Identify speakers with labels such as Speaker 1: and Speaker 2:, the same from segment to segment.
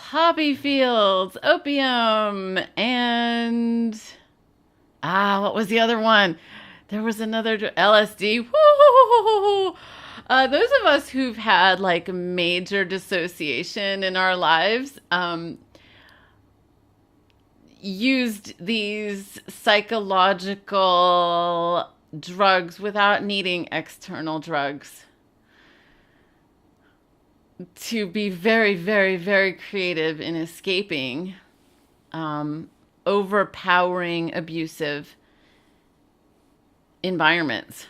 Speaker 1: poppy fields, opium, and what was the other one? There was another LSD. Woo! Those of us who've had like major dissociation in our lives used these psychological drugs without needing external drugs to be very, very, very creative in escaping overpowering, abusive environments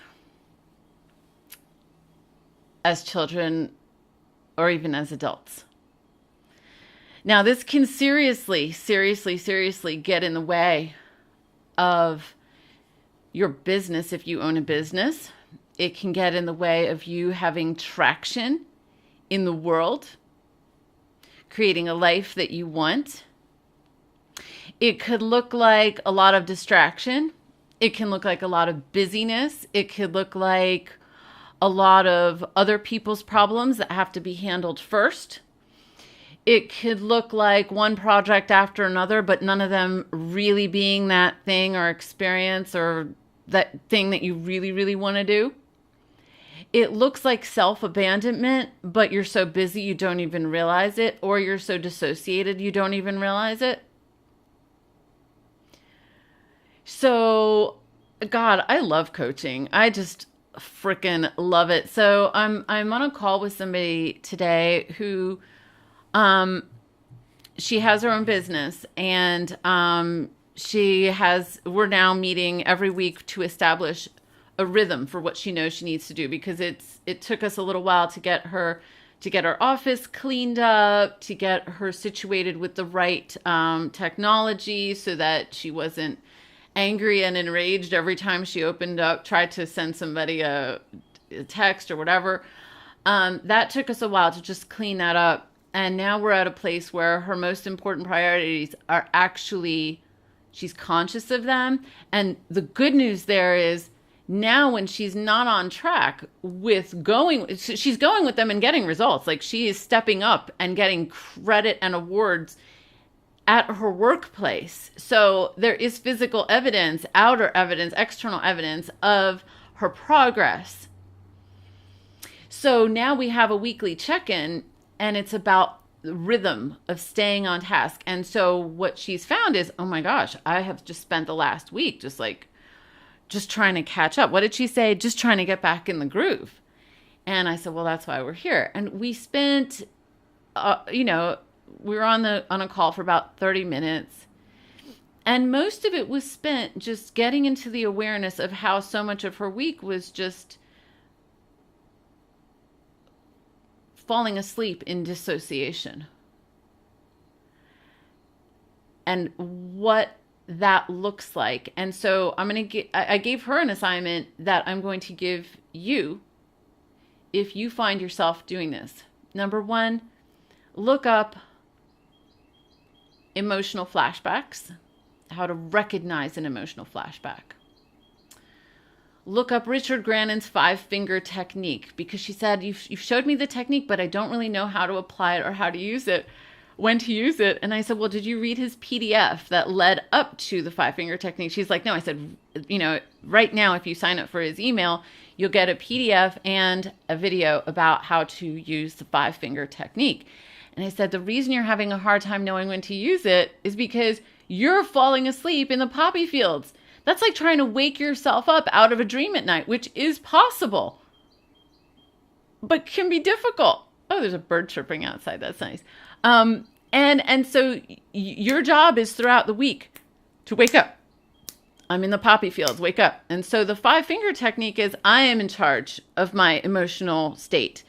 Speaker 1: as children or even as adults. Now, this can seriously, seriously, seriously get in the way of your business if you own a business. It can get in the way of you having traction in the world, creating a life that you want. It could look like a lot of distraction. It can look like a lot of busyness. It could look like a lot of other people's problems that have to be handled first. It could look like one project after another, but none of them really being that thing or experience or that thing that you really, really want to do. It looks like self-abandonment, but you're so busy you don't even realize it, or you're so dissociated you don't even realize it. So, God, I love coaching. I just freaking love it. So I'm on a call with somebody today who she has her own business, and we're now meeting every week to establish a rhythm for what she knows she needs to do, because it took us a little while to get her office cleaned up, to get her situated with the right technology so that she wasn't angry and enraged every time she tried to send somebody a text or whatever. That took us a while to just clean that up. And now we're at a place where her most important priorities are actually, she's conscious of them. And the good news there is now when she's not on track with she's going with them and getting results. Like, she is stepping up and getting credit and awards at her workplace. So there is physical evidence, outer evidence, external evidence of her progress. So now we have a weekly check-in, and it's about the rhythm of staying on task. And so what she's found is, oh my gosh, I have just spent the last week just trying to catch up. What did she say? Just trying to get back in the groove. And I said, well, that's why we're here. And we spent, we were on a call for about 30 minutes. And most of it was spent just getting into the awareness of how so much of her week was just falling asleep in dissociation. And what that looks like. And so I gave her an assignment that I'm going to give you if you find yourself doing this. Number one, look up emotional flashbacks, how to recognize an emotional flashback. Look up Richard Grannon's 5-finger technique, because she said, you've showed me the technique, but I don't really know how to apply it or how to use it, when to use it. And I said, well, did you read his PDF that led up to the 5-finger technique? She's like, no. I said, right now, if you sign up for his email, you'll get a PDF and a video about how to use the 5-finger technique. And I said, the reason you're having a hard time knowing when to use it is because you're falling asleep in the poppy fields. That's like trying to wake yourself up out of a dream at night, which is possible, but can be difficult. Oh, there's a bird chirping outside. That's nice. And so your job is throughout the week to wake up. I'm in the poppy fields, wake up. And so the 5-finger technique is, I am in charge of my emotional state.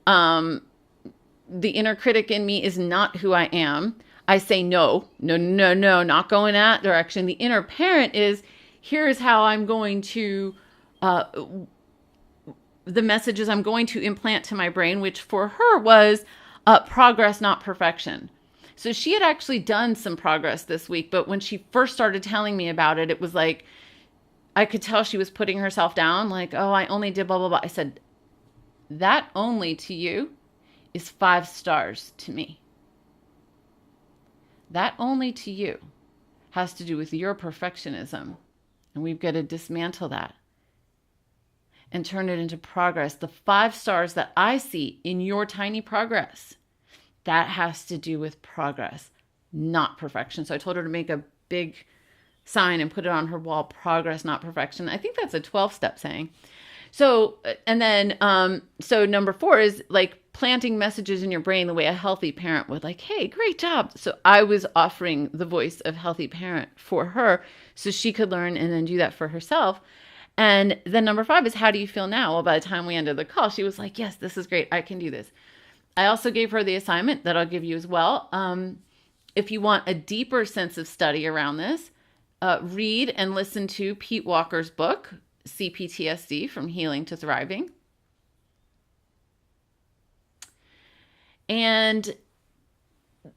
Speaker 1: The inner critic in me is not who I am. I say, no, not going that direction. The inner parent is, here's how I'm going to, the messages I'm going to implant to my brain, which for her was progress, not perfection. So she had actually done some progress this week, but when she first started telling me about it, it was like, I could tell she was putting herself down, like, oh, I only did blah, blah, blah. I said, that only to you is 5 stars to me. that only to you, has to do with your perfectionism. And we've got to dismantle that and turn it into progress. The 5 stars that I see in your tiny progress, that has to do with progress, not perfection. So I told her to make a big sign and put it on her wall: progress, not perfection. I think that's a 12-step saying. So, and then, so number 4 is like planting messages in your brain the way a healthy parent would, like, hey, great job. So I was offering the voice of healthy parent for her so she could learn and then do that for herself. And then number 5 is, how do you feel now? Well, by the time we ended the call, she was like, yes, this is great. I can do this. I also gave her the assignment that I'll give you as well. If you want a deeper sense of study around this, read and listen to Pete Walker's book, cptsd, From Healing to Thriving. And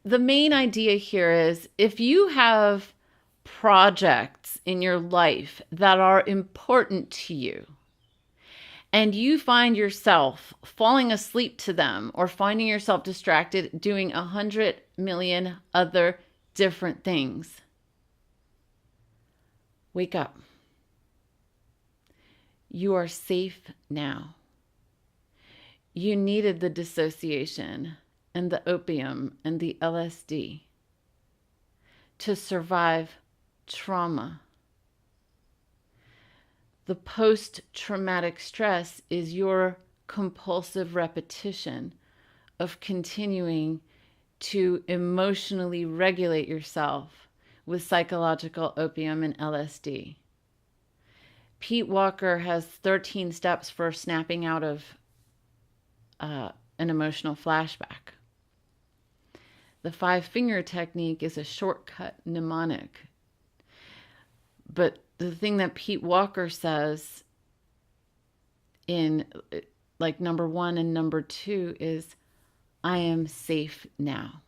Speaker 1: the main idea here is, if you have projects in your life that are important to you, and you find yourself falling asleep to them or finding yourself distracted doing 100 million other different things, wake up. You are safe now. You needed the dissociation and the opium and the LSD to survive trauma. The post-traumatic stress is your compulsive repetition of continuing to emotionally regulate yourself with psychological opium and LSD. Pete Walker has 13 steps for snapping out of an emotional flashback. The 5-finger technique is a shortcut mnemonic. But the thing that Pete Walker says in like number 1 and number 2 is, I am safe now.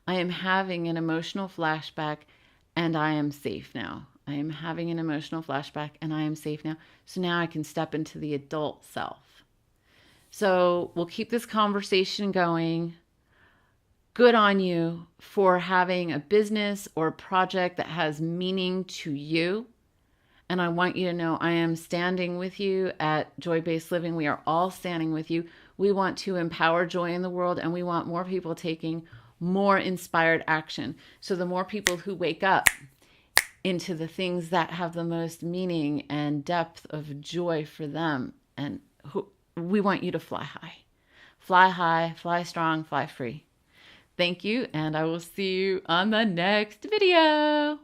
Speaker 1: I am having an emotional flashback and I am safe now. I am having an emotional flashback and I am safe now. So now I can step into the adult self. So we'll keep this conversation going. Good on you for having a business or a project that has meaning to you. And I want you to know I am standing with you at Joy-Based Living. We are all standing with you. We want to empower joy in the world, and we want more people taking more inspired action. So the more people who wake up into the things that have the most meaning and depth of joy for them, and we want you to fly high, fly strong, fly free. Thank you, and I will see you on the next video.